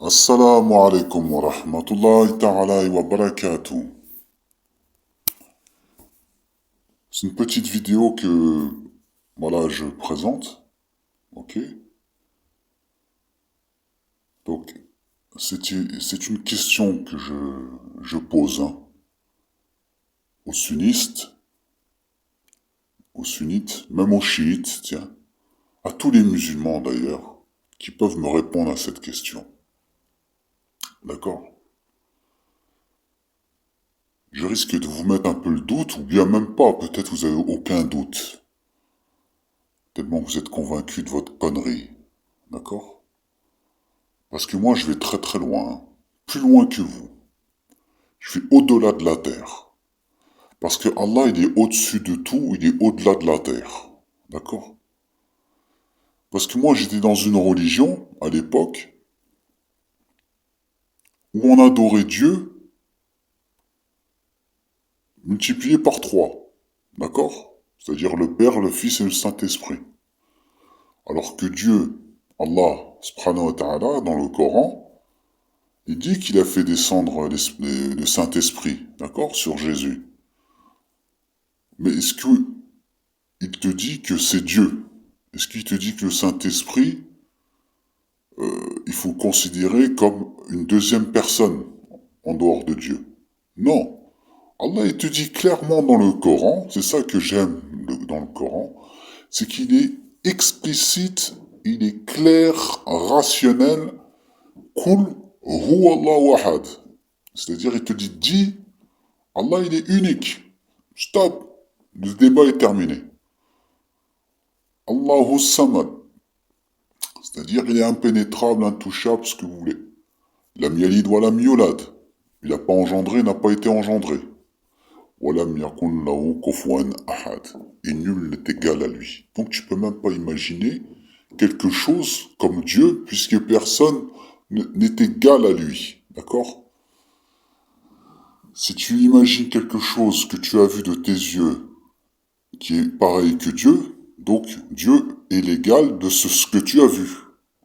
Assalamu alaikum wa rahmatullahi ta'ala wa barakatuh. C'est une petite vidéo que je présente. Ok? Donc, c'est une question que je pose aux sunnistes, aux sunnites, même aux chiites, tiens, à tous les musulmans d'ailleurs, qui peuvent me répondre à cette question. D'accord? Je risque de vous mettre un peu le doute, ou bien même pas, peut-être vous avez aucun doute. Tellement vous êtes convaincu de votre connerie. D'accord? Parce que moi, je vais très très loin. Plus loin que vous. Je vais au-delà de la terre. Parce que Allah, il est au-dessus de tout, il est au-delà de la terre. D'accord? Parce que moi, j'étais dans une religion, à l'époque, où on adorait Dieu multiplié par trois. D'accord? C'est-à-dire le Père, le Fils et le Saint-Esprit. Alors que Dieu, Allah, subhanahu wa ta'ala, dans le Coran, il dit qu'il a fait descendre le Saint-Esprit, d'accord, sur Jésus. Mais est-ce que il te dit que c'est Dieu? Est-ce qu'il te dit que le Saint-Esprit, il faut le considérer comme une deuxième personne en dehors de Dieu? Non. Allah, il te dit clairement dans le Coran, c'est ça que j'aime dans le Coran, c'est qu'il est explicite, il est clair, rationnel, Qul huwa Allahu ahad. C'est-à-dire, il te dit, dis, Allah, il est unique. Stop. Le débat est terminé. Allahu samad. C'est-à-dire, il est impénétrable, intouchable, ce que vous voulez. Lam yalid wa lam yulad. Il n'a pas engendré, n'a pas été engendré. Wa lam yakun lahu kufuwan ahad. Et nul n'est égal à lui. Donc tu peux même pas imaginer quelque chose comme Dieu, puisque personne n'est égal à lui. D'accord? Si tu imagines quelque chose que tu as vu de tes yeux, qui est pareil que Dieu, donc Dieu est l'égal de ce que tu as vu.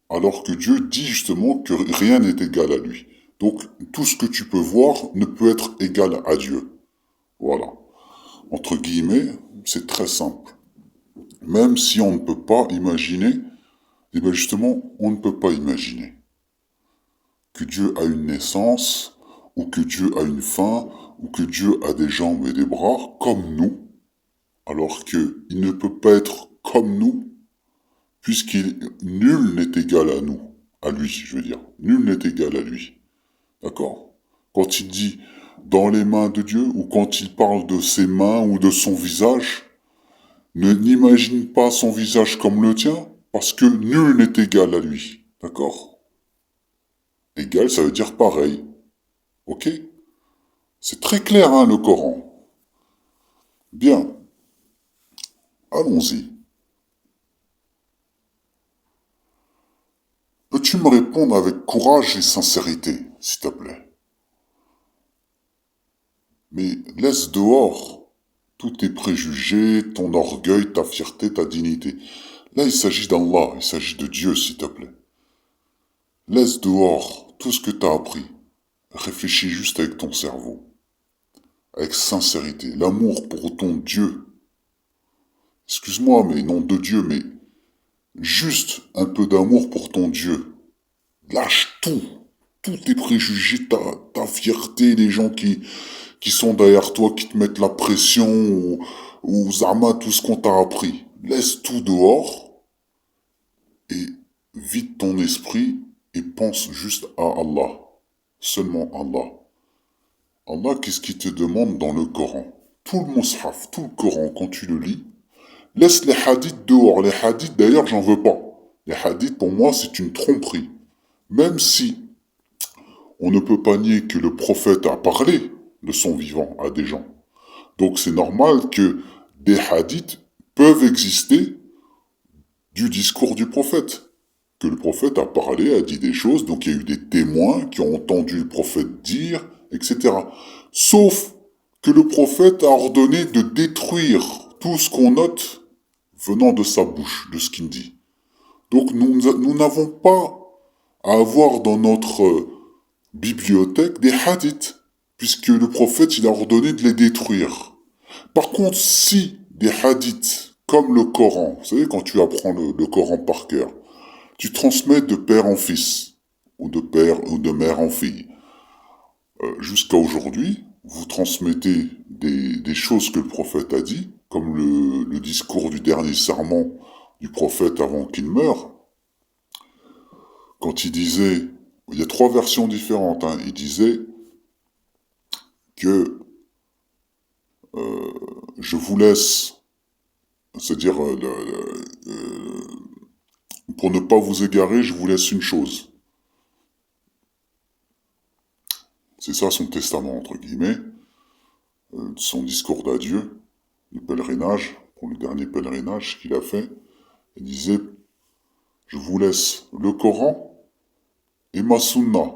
Alors que Dieu dit justement que rien n'est égal à lui. Donc tout ce que tu peux voir ne peut être égal à Dieu. Voilà. Entre guillemets, c'est très simple. Même si on ne peut pas imaginer, eh bien justement, on ne peut pas imaginer que Dieu a une naissance, ou que Dieu a une fin, ou que Dieu a des jambes et des bras, comme nous, alors que il ne peut pas être comme nous, puisqu'il nul n'est égal à nous, à lui, je veux dire. Nul n'est égal à lui. D'accord? Quand il dit dans les mains de Dieu, ou quand il parle de ses mains ou de son visage, ne n'imagine pas son visage comme le tien, parce que nul n'est égal à lui. D'accord? Égal, ça veut dire pareil. Ok? C'est très clair, hein, le Coran. Bien. Allons-y. Peux-tu me répondre avec courage et sincérité, s'il te plaît? Mais laisse dehors tous tes préjugés, ton orgueil, ta fierté, ta dignité. Là, il s'agit d'Allah, il s'agit de Dieu, s'il te plaît. Laisse dehors tout ce que t'as appris. Réfléchis juste avec ton cerveau. Avec sincérité. L'amour pour ton Dieu. Excuse-moi, mais nom de Dieu, mais juste un peu d'amour pour ton Dieu. Lâche tout. Tous tes préjugés, ta fierté, les gens qui sont derrière toi, qui te mettent la pression, ou Zama, tout ce qu'on t'a appris. Laisse tout dehors et vide ton esprit et pense juste à Allah. Seulement Allah. Allah, qu'est-ce qu'il te demande dans le Coran? Tout le Mus'haf, tout le Coran, quand tu le lis, laisse les hadiths dehors. Les hadiths, d'ailleurs, j'en veux pas. Les hadiths, pour moi, c'est une tromperie. Même si on ne peut pas nier que le prophète a parlé de son vivant à des gens. Donc c'est normal que des hadiths peuvent exister du discours du prophète. Que le prophète a parlé, a dit des choses, donc il y a eu des témoins qui ont entendu le prophète dire, etc. Sauf que le prophète a ordonné de détruire tout ce qu'on note venant de sa bouche, de ce qu'il dit. Donc nous n'avons pas à avoir dans notre bibliothèque des hadiths, puisque le prophète il a ordonné de les détruire. Par contre, si des hadiths, comme le Coran, vous savez, quand tu apprends le Coran par cœur, tu transmets de père en fils, ou de père ou de mère en fille, jusqu'à aujourd'hui, vous transmettez des choses que le prophète a dit, comme le discours du dernier sermon du prophète avant qu'il meure, quand il disait, il y a trois versions différentes, hein, il disait que je vous laisse, c'est-à-dire pour ne pas vous égarer, je vous laisse une chose. C'est ça son testament, entre guillemets, son discours d'adieu, du pèlerinage, pour le dernier pèlerinage qu'il a fait. Il disait, je vous laisse le Coran et ma sunna.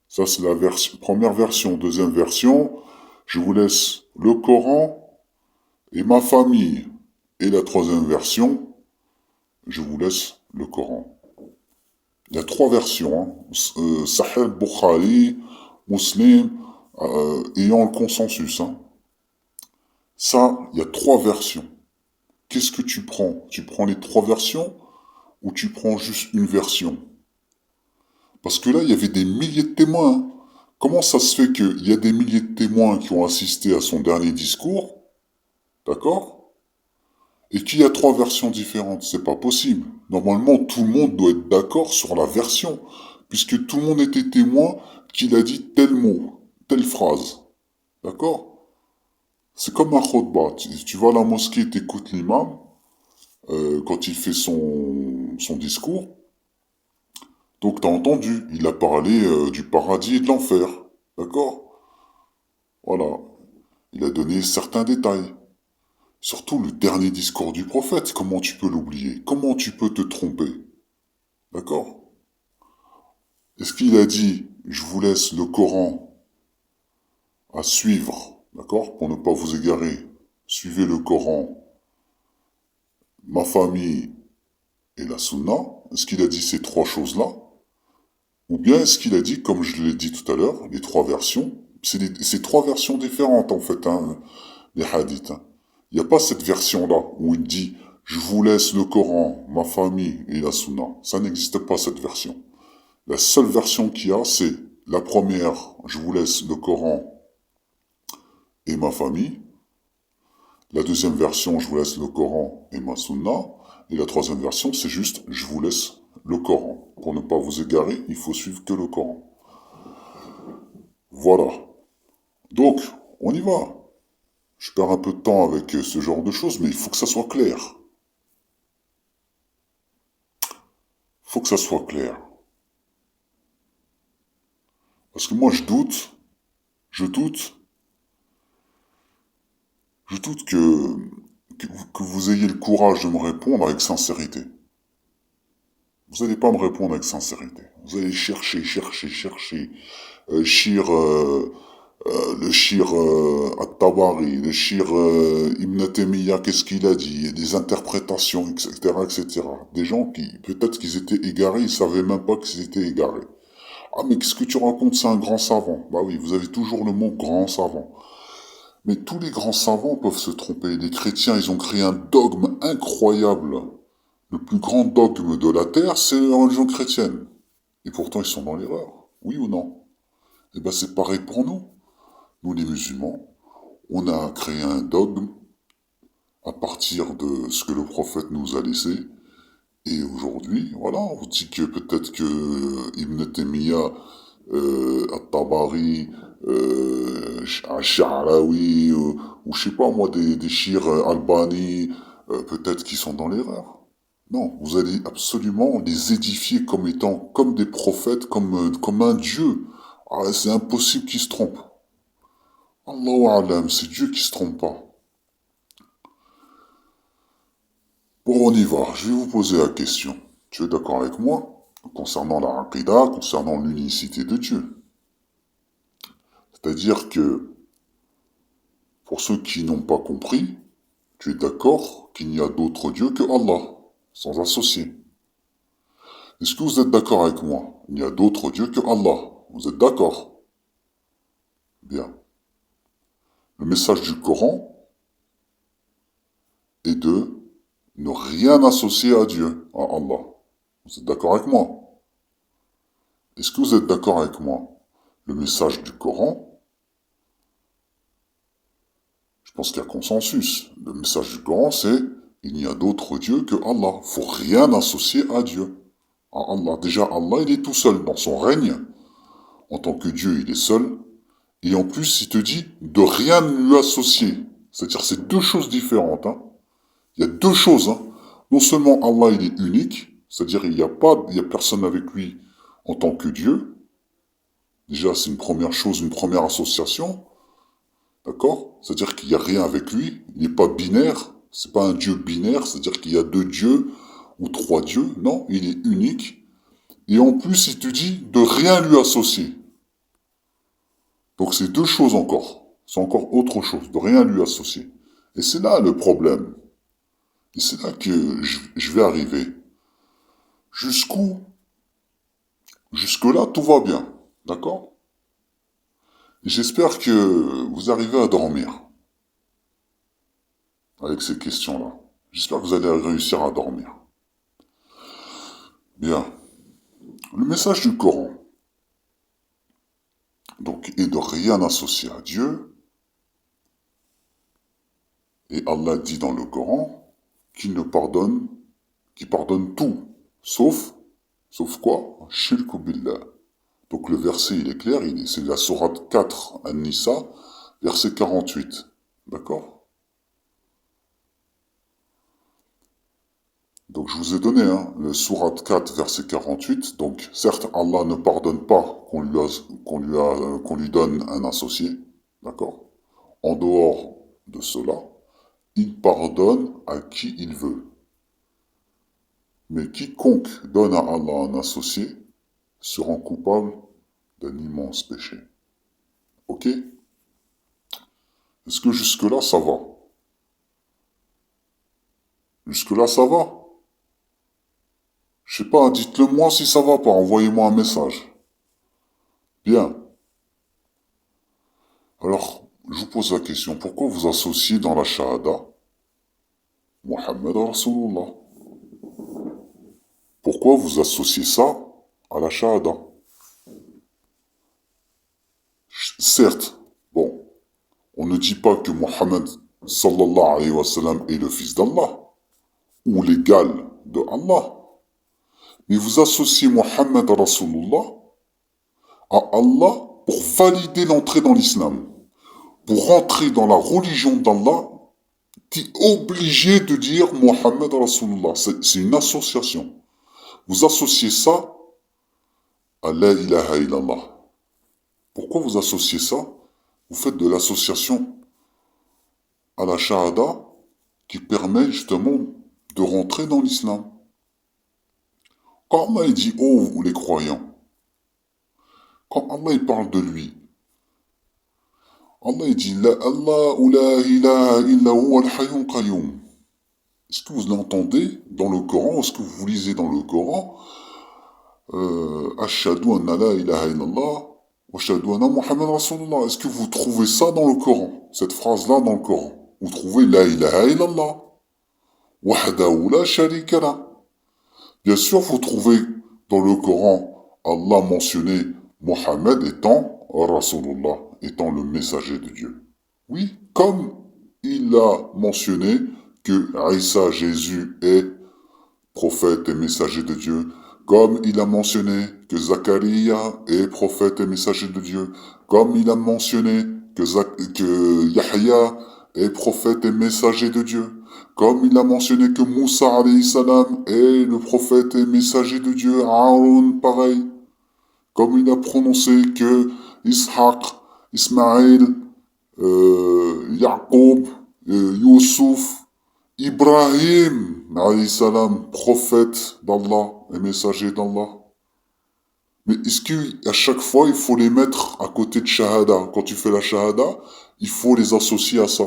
Ça, c'est la première version. Deuxième version, je vous laisse le Coran et ma famille. Et la troisième version, je vous laisse le Coran. Il y a trois versions. Hein. Sahih Bukhari, Muslim, ayant le consensus. Hein. Ça, il y a trois versions. Qu'est-ce que tu prends? Tu prends les trois versions ou tu prends juste une version? Parce que là, il y avait des milliers de témoins. Hein. Comment ça se fait qu'il y a des milliers de témoins qui ont assisté à son dernier discours, d'accord? Et qu'il y a trois versions différentes? C'est pas possible. Normalement, tout le monde doit être d'accord sur la version, puisque tout le monde était témoin qu'il a dit tel mot, telle phrase. D'accord? C'est comme un khutbah. Tu vas à la mosquée, t'écoutes l'imam, quand il fait son discours. Donc t'as entendu, il a parlé du paradis et de l'enfer. D'accord? Voilà. Il a donné certains détails. Surtout le dernier discours du prophète, comment tu peux l'oublier? Comment tu peux te tromper? D'accord? Est-ce qu'il a dit, je vous laisse le Coran à suivre, d'accord? Pour ne pas vous égarer. Suivez le Coran, ma famille et la Sunna. Est-ce qu'il a dit ces trois choses-là? Ou bien est-ce qu'il a dit, comme je l'ai dit tout à l'heure, les trois versions? C'est trois versions différentes en fait, hein, les hadiths. Hein. Il n'y a pas cette version-là où il dit je vous laisse le Coran, ma famille et la Sunna. Ça n'existe pas cette version. La seule version qu'il y a, c'est la première, je vous laisse le Coran et ma famille. La deuxième version, je vous laisse le Coran et ma Sunna. Et la troisième version, c'est juste je vous laisse le Coran. Pour ne pas vous égarer, il faut suivre que le Coran. Voilà. Donc, on y va. Je perds un peu de temps avec ce genre de choses, mais il faut que ça soit clair. Faut que ça soit clair. Parce que moi, je doute, que vous ayez le courage de me répondre avec sincérité. Vous n'allez pas me répondre avec sincérité. Vous allez chercher. Le shir At-Tabari, le shir Ibn Taymiyyah, qu'est-ce qu'il a dit, il y a des interprétations, etc., etc. Des gens qui, peut-être qu'ils étaient égarés, ils savaient même pas qu'ils étaient égarés. Ah, mais qu'est-ce que tu racontes, c'est un grand savant. Bah oui, vous avez toujours le mot grand savant. Mais tous les grands savants peuvent se tromper. Les chrétiens, ils ont créé un dogme incroyable. Le plus grand dogme de la terre, c'est la religion chrétienne. Et pourtant, ils sont dans l'erreur. Oui ou non? Eh ben, c'est pareil pour nous. Nous, les musulmans, on a créé un dogme à partir de ce que le prophète nous a laissé. Et aujourd'hui, voilà, on vous dit que peut-être que Ibn Taymiyyah, At-Tabari, Sha'rawi, ou je sais pas moi, des chirs Albani, peut-être qu'ils sont dans l'erreur. Non, vous allez absolument les édifier comme étant comme des prophètes, comme un dieu. Ah, c'est impossible qu'ils se trompent. Allahu Alam, c'est Dieu qui se trompe pas. Bon, on y va. Je vais vous poser la question. Tu es d'accord avec moi concernant la Aqidah, concernant l'unicité de Dieu? C'est-à-dire que, pour ceux qui n'ont pas compris, tu es d'accord qu'il n'y a d'autre Dieu que Allah, sans associer. Est-ce que vous êtes d'accord avec moi? Il y a d'autres dieux que Allah. Vous êtes d'accord? Bien. Le message du Coran est de ne rien associer à Dieu, à Allah. Vous êtes d'accord avec moi? Est-ce que vous êtes d'accord avec moi? Le message du Coran, je pense qu'il y a consensus. Le message du Coran, c'est il n'y a d'autre Dieu que Allah. Faut rien associer à Dieu. À Allah. Déjà, Allah, il est tout seul dans son règne. En tant que Dieu, il est seul. Et en plus, il te dit de rien lui associer. C'est-à-dire, c'est deux choses différentes. Hein. Il y a deux choses. Hein. Non seulement Allah, il est unique, c'est-à-dire il n'y a pas, il y a personne avec lui en tant que Dieu. Déjà, c'est une première chose, une première association. D'accord? C'est-à-dire qu'il n'y a rien avec lui. Il n'est pas binaire. C'est pas un Dieu binaire, c'est-à-dire qu'il y a deux dieux ou trois dieux. Non, il est unique. Et en plus, il te dit de rien lui associer. Donc c'est deux choses encore. C'est encore autre chose, de rien lui associer. Et c'est là le problème. Et c'est là que je vais arriver. Jusqu'où? Jusque-là, tout va bien. D'accord? Et j'espère que vous arrivez à dormir avec ces questions-là. J'espère que vous allez réussir à dormir. Bien. Le message du Coran, donc, est de rien associer à Dieu. Et Allah dit dans le Coran qu'il ne pardonne, qu'il pardonne tout, sauf quoi? Shirku billah. Donc le verset, il est clair, c'est la sourate 4, An-Nisa, verset 48. D'accord? Donc je vous ai donné, hein, le sourate 4, verset 48. Donc certes, Allah ne pardonne pas qu'on lui donne un associé. D'accord? En dehors de cela, il pardonne à qui il veut. Mais quiconque donne à Allah un associé se rend coupable d'un immense péché. Ok? Est-ce que jusque-là, ça va? Jusque-là, ça va? Je sais pas, dites-le moi si ça va pas, envoyez-moi un message. Bien. Alors, je vous pose la question, pourquoi vous associez dans la Shahada Muhammad Rasulullah? Pourquoi vous associez ça à la Shahada? Certes, bon, on ne dit pas que Muhammad sallallahu alayhi wa sallam est le fils d'Allah, ou l'égal de Allah. Mais vous associez Muhammad Rasulullah à Allah pour valider l'entrée dans l'islam. Pour rentrer dans la religion d'Allah, tu es obligé de dire Muhammad Rasulullah. C'est une association. Vous associez ça à la ilaha illallah. Pourquoi vous associez ça? Vous faites de l'association à la shahada qui permet justement de rentrer dans l'islam. Quand Allah dit oh vous les croyants, quand Allah il parle de lui, Allah il dit la Allah ou la ilaha illa huwa al-hayyul qayyum. Est-ce que vous l'entendez dans le Coran? Est-ce que vous lisez dans le Coran Ashhadu anna la ilaha illallah wa ashhadu anna Muhammad Rasulullah. Est-ce que vous trouvez ça dans le Coran? Cette phrase-là dans le Coran. Vous trouvez la ilaha illallah. Wahdahu la sharika la. Bien sûr, vous trouvez dans le Coran Allah mentionné Mohammed étant Rasulullah, étant le messager de Dieu. Oui, comme il a mentionné que Isa, Jésus, est prophète et messager de Dieu, comme il a mentionné que Zacharia est prophète et messager de Dieu, comme il a mentionné que Yahya est prophète et messager de Dieu, comme il a mentionné que Moussa alayhi salam est le prophète et messager de Dieu, Aaron pareil, comme il a prononcé que Ishaq, Ismaël, Yaqub, Youssouf, Ibrahim, alayhi salam, prophète d'Allah et messager d'Allah. Mais est-ce qu'à chaque fois, il faut les mettre à côté de Shahada? Quand tu fais la Shahada, il faut les associer à ça.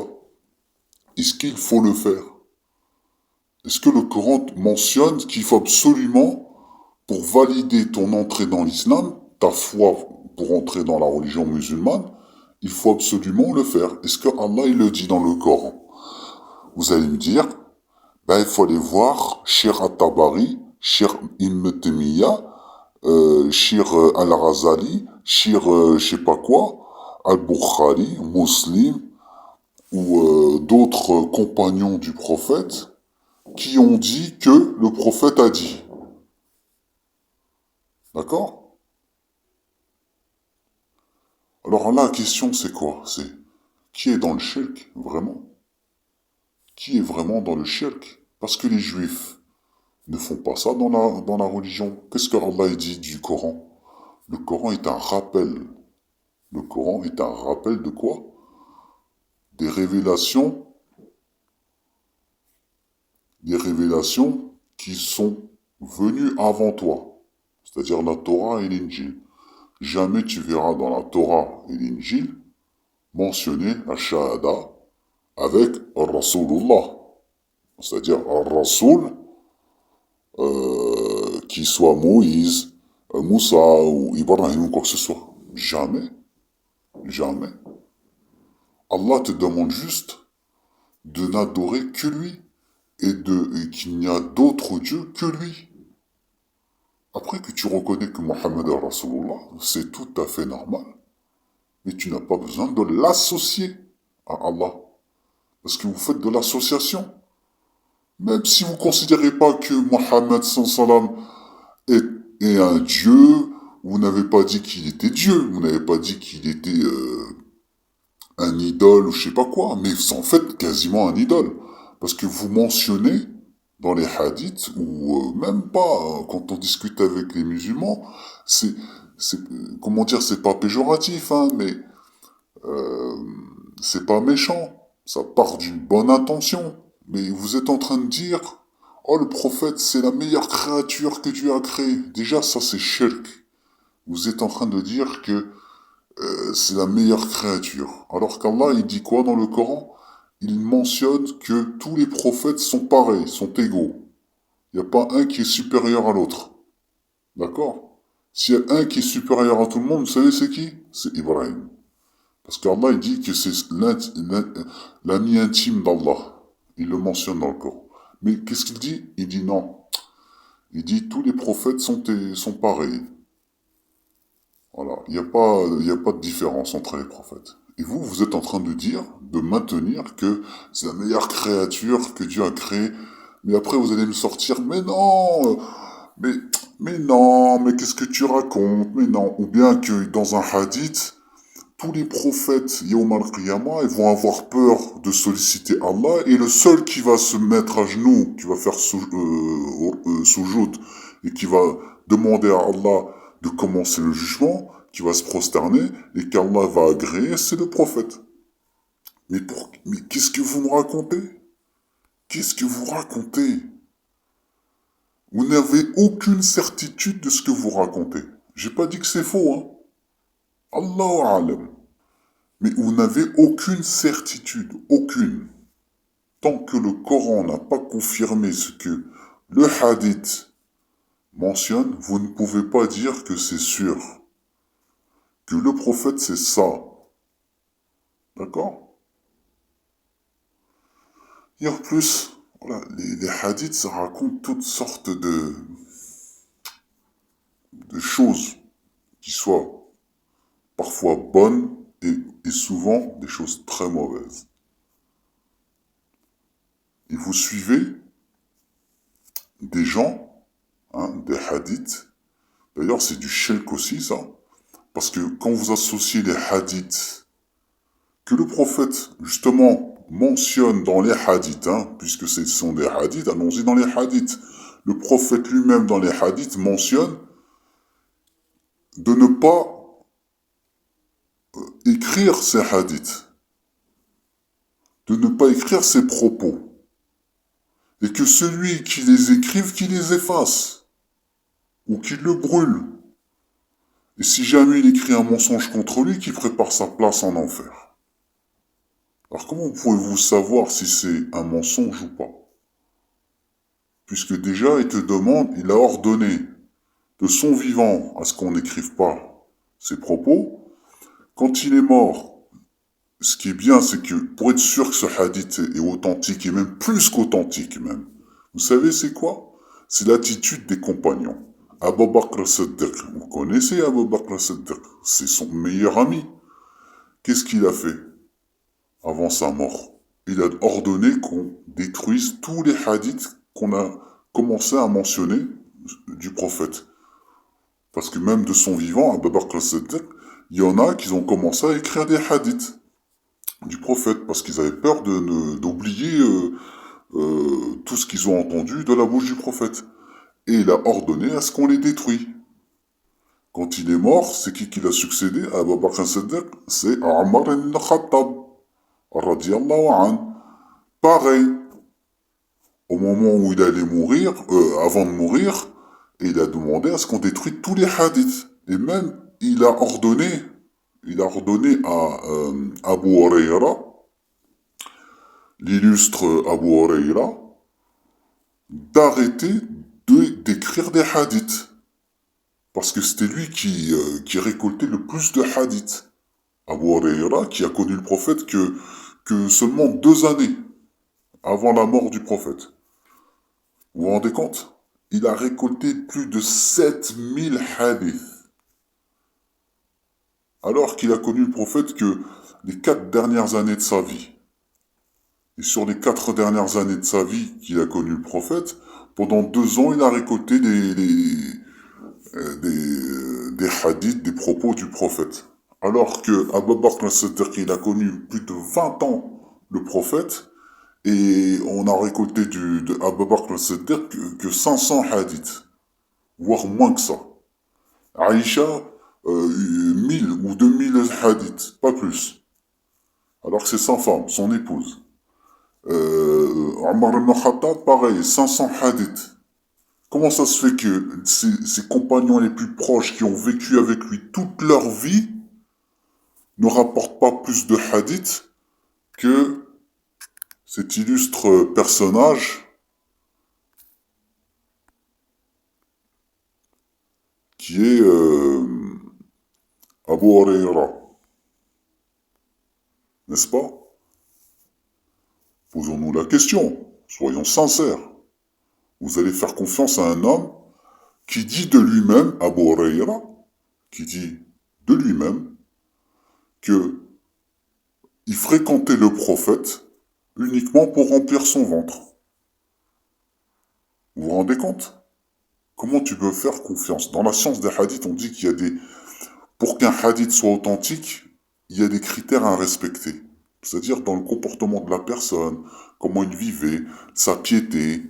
Est-ce qu'il faut le faire? Est-ce que le Coran mentionne qu'il faut absolument, pour valider ton entrée dans l'islam, ta foi pour entrer dans la religion musulmane, il faut absolument le faire. Est-ce que Allah il le dit dans le Coran? Vous allez me dire, ben, il faut aller voir Shir At-Tabari, Shir Ibn Taymiyyah, Shir Al-Razali, Shir je sais pas quoi, Al-Bukhari, Muslim, ou d'autres compagnons du prophète, qui ont dit que le prophète a dit. D'accord? Alors là, la question c'est quoi? C'est qui est dans le shirk, vraiment? Qui est vraiment dans le shirk? Parce que les juifs ne font pas ça dans la religion. Qu'est-ce que Allah dit du Coran? Le Coran est un rappel. Le Coran est un rappel de quoi? Des révélations qui sont venues avant toi. C'est-à-dire la Torah et l'Injil. Jamais tu verras dans la Torah et l'Injil mentionner la Shahada avec Rasulullah. C'est-à-dire un Rasoul qui soit Moïse, Moussa ou Ibrahim ou quoi que ce soit. Jamais. Jamais. Allah te demande juste de n'adorer que lui et qu'il n'y a d'autre Dieu que lui. Après que tu reconnais que Mohammed est Rasulullah, c'est tout à fait normal. Mais tu n'as pas besoin de l'associer à Allah. Parce que vous faites de l'association. Même si vous ne considérez pas que Mohammed sallam est un Dieu, vous n'avez pas dit qu'il était Dieu, vous n'avez pas dit qu'il était un idole ou je sais pas quoi, mais c'est en fait quasiment un idole. Parce que vous mentionnez dans les hadiths, ou même pas, quand on discute avec les musulmans, comment dire, c'est pas péjoratif, hein, mais c'est pas méchant. Ça part d'une bonne intention. Mais vous êtes en train de dire, oh le prophète c'est la meilleure créature que Dieu a créée. Déjà ça c'est shirk. Vous êtes en train de dire que c'est la meilleure créature. Alors qu'Allah il dit quoi dans le Coran? Il mentionne que tous les prophètes sont pareils, sont égaux. Il n'y a pas un qui est supérieur à l'autre. D'accord? S'il y a un qui est supérieur à tout le monde, vous savez c'est qui? C'est Ibrahim. Parce qu'Allah il dit que c'est l'ami intime d'Allah. Il le mentionne dans le Coran. Mais qu'est-ce qu'il dit? Il dit non. Il dit tous les prophètes sont pareils. Voilà. Il n'y a pas de différence entre les prophètes. Et vous, vous êtes en train de dire, de maintenir que c'est la meilleure créature que Dieu a créée. Mais après, vous allez me sortir, mais non, mais, mais non, mais qu'est-ce que tu racontes? Mais non. Ou bien que dans un hadith, tous les prophètes, Yawm al-Qiyamah, ils vont avoir peur de solliciter Allah, et le seul qui va se mettre à genoux, qui va faire soujoud, et qui va demander à Allah de commencer le jugement, qui va se prosterner, et qu'Allah va agréer, c'est le prophète. Mais qu'est-ce que vous me racontez? Qu'est-ce que vous racontez? Vous n'avez aucune certitude de ce que vous racontez. J'ai pas dit que c'est faux, hein. Allahu alam. Mais vous n'avez aucune certitude, aucune. Tant que le Coran n'a pas confirmé ce que le hadith mentionne, vous ne pouvez pas dire que c'est sûr. Que le prophète c'est ça. D'accord? Et en plus, voilà, les hadiths, ça raconte toutes sortes de choses qui soient parfois bonnes et souvent des choses très mauvaises. Et vous suivez des gens, hein, des hadiths. D'ailleurs, c'est du shirk aussi, ça. Parce que quand vous associez les hadiths, que le prophète, justement, mentionne dans les hadiths, hein, puisque ce sont des hadiths, allons-y dans les hadiths. Le prophète lui-même, dans les hadiths, mentionne de ne pas écrire ces hadiths, de ne pas écrire ses propos, et que celui qui les écrive, qu'il les efface, ou qu'il le brûle. Et si jamais il écrit un mensonge contre lui, qu'il prépare sa place en enfer. Alors comment pouvez-vous savoir si c'est un mensonge ou pas? Puisque déjà, il te demande, il a ordonné de son vivant à ce qu'on n'écrive pas ses propos. Quand il est mort, ce qui est bien, c'est que pour être sûr que ce hadith est authentique, et même plus qu'authentique même, vous savez c'est quoi? C'est l'attitude des compagnons. Abu Bakr as-Siddiq, vous connaissez Abu Bakr as-Siddiq, c'est son meilleur ami. Qu'est-ce qu'il a fait avant sa mort? Il a ordonné qu'on détruise tous les hadiths qu'on a commencé à mentionner du prophète. Parce que même de son vivant, Abu Bakr as-Siddiq, il y en a qui ont commencé à écrire des hadiths du prophète, parce qu'ils avaient peur d'oublier tout ce qu'ils ont entendu de la bouche du prophète. Et il a ordonné à ce qu'on les détruit. Quand il est mort, c'est qui l'a succédé à Abu Bakr as-Siddiq? C'est Omar ibn Khattab, radiyallahu an. Pareil, au moment où il allait mourir, avant de mourir, il a demandé à ce qu'on détruise tous les hadiths. Et même, il a ordonné à Abu Huraira, l'illustre Abu Huraira, d'arrêter d'écrire des hadiths. Parce que c'était lui qui récoltait le plus de hadiths. Abu Huraira, qui a connu le prophète que seulement 2 années avant la mort du prophète. Vous vous rendez compte? Il a récolté plus de 7000 hadiths. Alors qu'il a connu le prophète que les 4 dernières années de sa vie. Et sur les 4 dernières années de sa vie qu'il a connu le prophète, pendant 2 ans, il a récolté des hadiths, des propos du prophète. Alors que Abu Bakr as-Siddiq, il a connu plus de 20 ans le prophète, et on a récolté de Abu Bakr as-Siddiq que 500 hadiths, voire moins que ça. Aïcha, 1000 ou 2000 hadiths, pas plus. Alors que c'est sa femme, son épouse. Omar ibn Khattab, pareil, 500 hadiths. Comment ça se fait que ses compagnons les plus proches qui ont vécu avec lui toute leur vie ne rapportent pas plus de hadiths que cet illustre personnage qui est Abu Huraira? N'est-ce pas? Posons-nous la question, soyons sincères. Vous allez faire confiance à un homme qui dit de lui-même, Abu Huraira, qui dit de lui-même que il fréquentait le prophète uniquement pour remplir son ventre. Vous vous rendez compte? Comment tu peux faire confiance? Dans la science des hadiths, on dit qu'il y a des... Pour qu'un hadith soit authentique, il y a des critères à respecter. C'est-à-dire dans le comportement de la personne, comment il vivait, sa piété,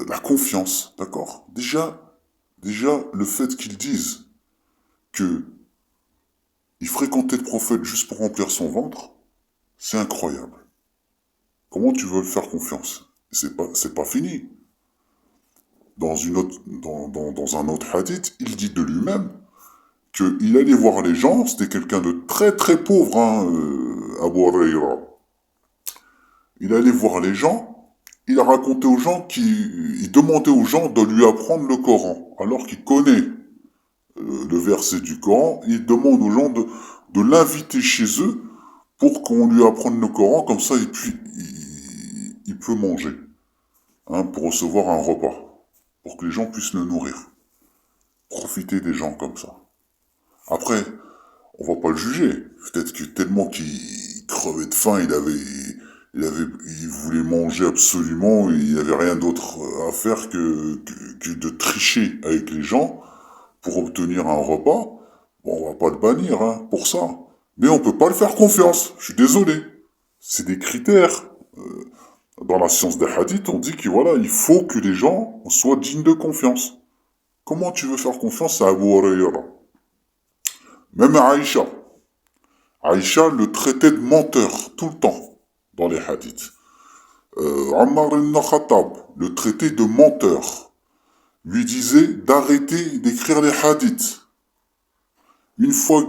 la confiance, d'accord? Déjà, le fait qu'ils disent que il fréquentait le prophète juste pour remplir son ventre, c'est incroyable. Comment tu veux le faire confiance? C'est pas fini. Dans un autre hadith, il dit de lui-même qu'il allait voir les gens, c'était quelqu'un de très très pauvre, Abu Huraira. Il allait voir les gens, il a raconté aux gens il demandait aux gens de lui apprendre le Coran, alors qu'il connaît le verset du Coran, il demande aux gens de l'inviter chez eux pour qu'on lui apprenne le Coran, comme ça il peut manger, pour recevoir un repas, pour que les gens puissent le nourrir. Profiter des gens comme ça. Après, on va pas le juger. Peut-être que tellement qu'il crevait de faim, il voulait manger absolument, il n'y avait rien d'autre à faire que de tricher avec les gens pour obtenir un repas. Bon, on va pas le bannir, pour ça. Mais on peut pas le faire confiance. Je suis désolé. C'est des critères. Dans la science des hadiths, on dit que voilà, il faut que les gens soient dignes de confiance. Comment tu veux faire confiance à Abu Huraira? Même à Aïcha. Aïcha le traitait de menteur tout le temps dans les hadiths. Omar ibn Khattab le traitait de menteur. Lui disait d'arrêter d'écrire les hadiths. Une fois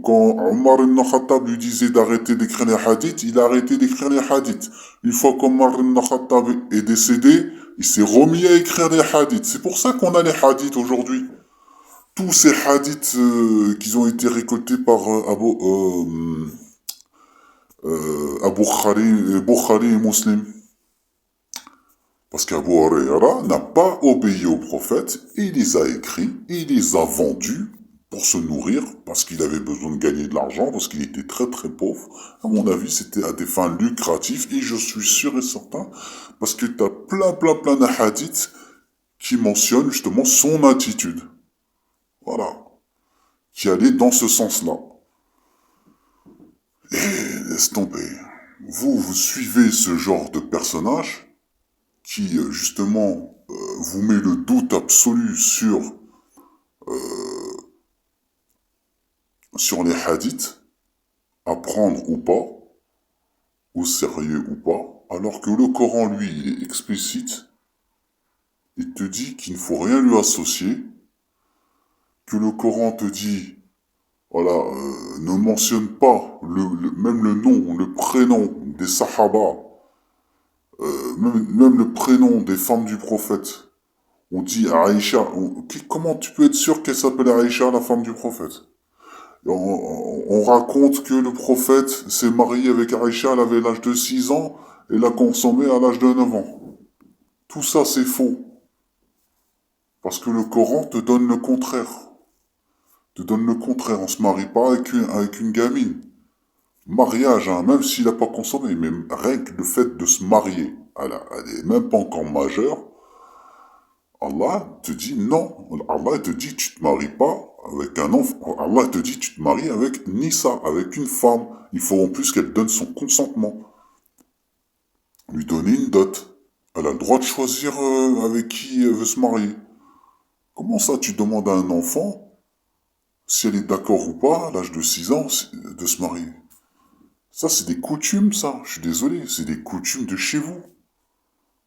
quand Omar ibn Khattab lui disait d'arrêter d'écrire les hadiths, il a arrêté d'écrire les hadiths. Une fois qu'Omar ibn Khattab est décédé, il s'est remis à écrire des hadiths. C'est pour ça qu'on a les hadiths aujourd'hui. Tous ces hadiths qui ont été récoltés par Bukhari et Muslim. Parce qu'Abu Huraira n'a pas obéi au prophète, il les a écrits, il les a vendus pour se nourrir, parce qu'il avait besoin de gagner de l'argent, parce qu'il était très très pauvre. À mon avis, c'était à des fins lucratives, et je suis sûr et certain, parce que tu as plein de hadiths qui mentionnent justement son attitude. Voilà. Qui allait dans ce sens-là. Et laisse tomber. Vous suivez ce genre de personnage qui, justement, vous met le doute absolu sur les hadiths, à prendre ou pas, au sérieux ou pas, alors que le Coran, lui, il est explicite. Il te dit qu'il ne faut rien lui associer, que le Coran te dit, voilà, ne mentionne pas même le nom, le prénom des Sahaba, même le prénom des femmes du prophète. On dit Aïcha. Comment tu peux être sûr qu'elle s'appelle Aïcha, la femme du prophète? On raconte que le prophète s'est marié avec Aïcha, elle avait l'âge de 6 ans, et l'a consommé à l'âge de 9 ans. Tout ça, c'est faux. Parce que le Coran te donne le contraire. Te donne le contraire. On se marie pas avec une gamine. Mariage, hein, même s'il n'a pas consommé, mais rien que le fait de se marier, elle est même pas encore majeure, Allah te dit non. Allah te dit tu te maries pas avec un enfant. Allah te dit tu te maries avec Nisa, avec une femme. Il faut en plus qu'elle donne son consentement. Lui donner une dot. Elle a le droit de choisir avec qui elle veut se marier. Comment ça tu demandes à un enfant si elle est d'accord ou pas à l'âge de 6 ans de se marier? Ça c'est des coutumes ça, je suis désolé, c'est des coutumes de chez vous.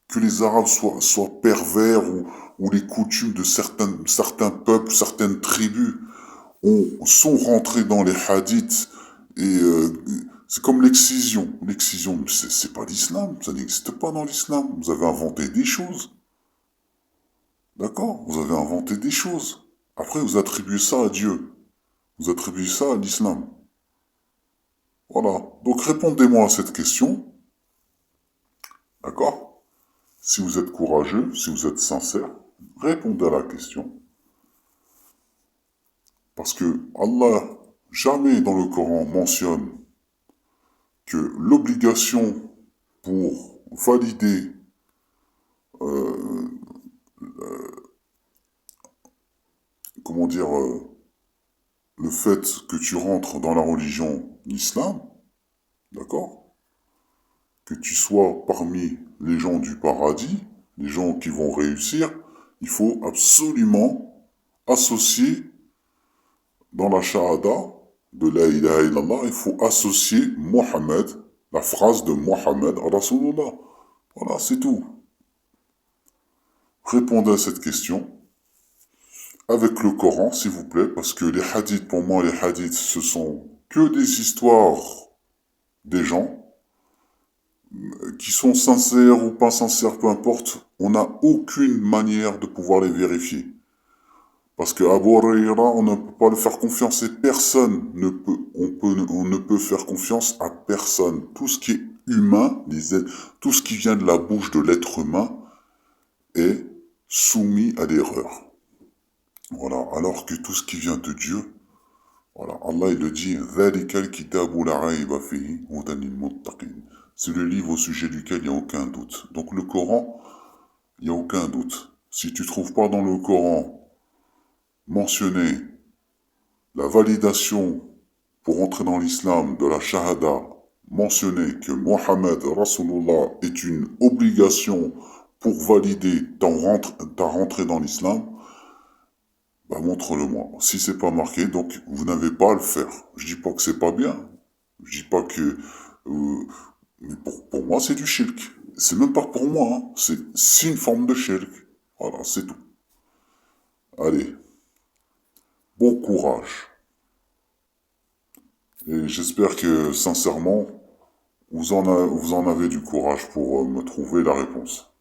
Que les Arabes soient pervers ou les coutumes de certains peuples, certaines tribus sont rentrés dans les hadiths et c'est comme l'excision. L'excision, c'est pas l'islam, ça n'existe pas dans l'islam. Vous avez inventé des choses. D'accord? Vous avez inventé des choses. Après, vous attribuez ça à Dieu. Vous attribuez ça à l'islam. Voilà. Donc répondez-moi à cette question. D'accord? Si vous êtes courageux, si vous êtes sincère, répondez à la question. Parce que Allah, jamais dans le Coran, mentionne que l'obligation pour valider comment dire, le fait que tu rentres dans la religion d'islam, d'accord? Que tu sois parmi les gens du paradis, les gens qui vont réussir, il faut absolument associer dans la shahada de la ilaha illallah, il faut associer Mohammed, la phrase de Mohammed à Rasulullah. Voilà, c'est tout. Répondez à cette question avec le Coran, s'il vous plaît, parce que les hadiths, pour moi, les hadiths, ce sont que des histoires des gens, qui sont sincères ou pas sincères, peu importe, on n'a aucune manière de pouvoir les vérifier. Parce que Abu Huraira, on ne peut pas le faire confiance et personne ne peut, on ne peut faire confiance à personne. Tout ce qui est humain, tout ce qui vient de la bouche de l'être humain est soumis à l'erreur. Voilà, alors que tout ce qui vient de Dieu, voilà, Allah il le dit, c'est le livre au sujet duquel il n'y a aucun doute. Donc le Coran, il n'y a aucun doute. Si tu ne trouves pas dans le Coran mentionné la validation pour entrer dans l'islam de la shahada, mentionner que Mohammed Rasulullah est une obligation pour valider ta rentrée dans l'islam, bah montre-le-moi. Si c'est pas marqué, donc vous n'avez pas à le faire. Je dis pas que c'est pas bien. Je dis pas que... mais pour moi, c'est du shirk. C'est même pas pour moi, hein. C'est une forme de shirk. Voilà, c'est tout. Allez. Bon courage. Et j'espère que, sincèrement, vous en avez du courage pour me trouver la réponse.